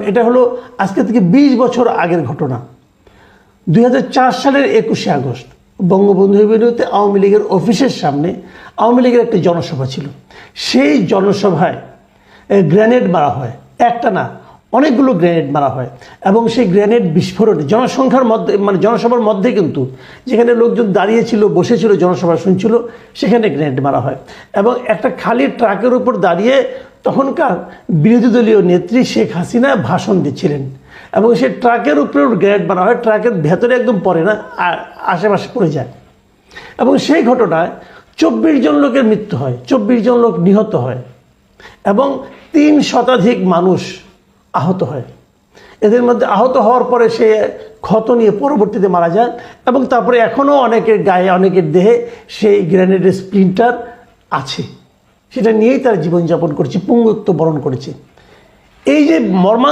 এটা হলো আজকে থেকে 20 বছর আগের ঘটনা। 2004 সালের 21শে আগস্ট বঙ্গবন্ধু এভিনিউতে আওয়ামী লীগের অফিসের সামনে আওয়ামী লীগের একটি জনসভা ছিল। সেই জনসভায় গ্রেনেড মারা হয়, একটা না অনেকগুলো গ্রেনেড মারা হয় এবং সেই গ্রেনেড বিস্ফোরণে জনসংখ্যার মধ্যে জনসভার মধ্যে কিন্তু যেখানে লোকজন দাঁড়িয়ে ছিল, বসেছিল, জনসভা শুনছিল, সেখানে গ্রেনেড মারা হয় এবং একটা খালি ট্রাকের উপর দাঁড়িয়ে তখনকার বিরোধী দলীয় নেত্রী শেখ হাসিনা ভাষণ দিচ্ছিলেন এবং সেই ট্রাকের উপরেও গ্রেনেড মারা হয়। ট্রাকের ভেতরে একদম পড়ে না, আশেপাশে পড়ে যায় এবং সেই ঘটনায় 24 জন লোকের মৃত্যু হয়, 24 জন লোক নিহত হয় এবং 3 শতাধিক মানুষ আহত হয়। এদের মধ্যে আহত হওয়ার পরে সে ক্ষত নিয়ে পরবর্তীতে মারা যায় এবং তারপরে এখনও অনেকের গায়ে, অনেকের দেহে সেই গ্রেনেডের স্প্লিন্টার আছে, সেটা নিয়েই তারা জীবনযাপন করছে, পঙ্গুত্ব বরণ করেছে। এই যে মর্মান্তিক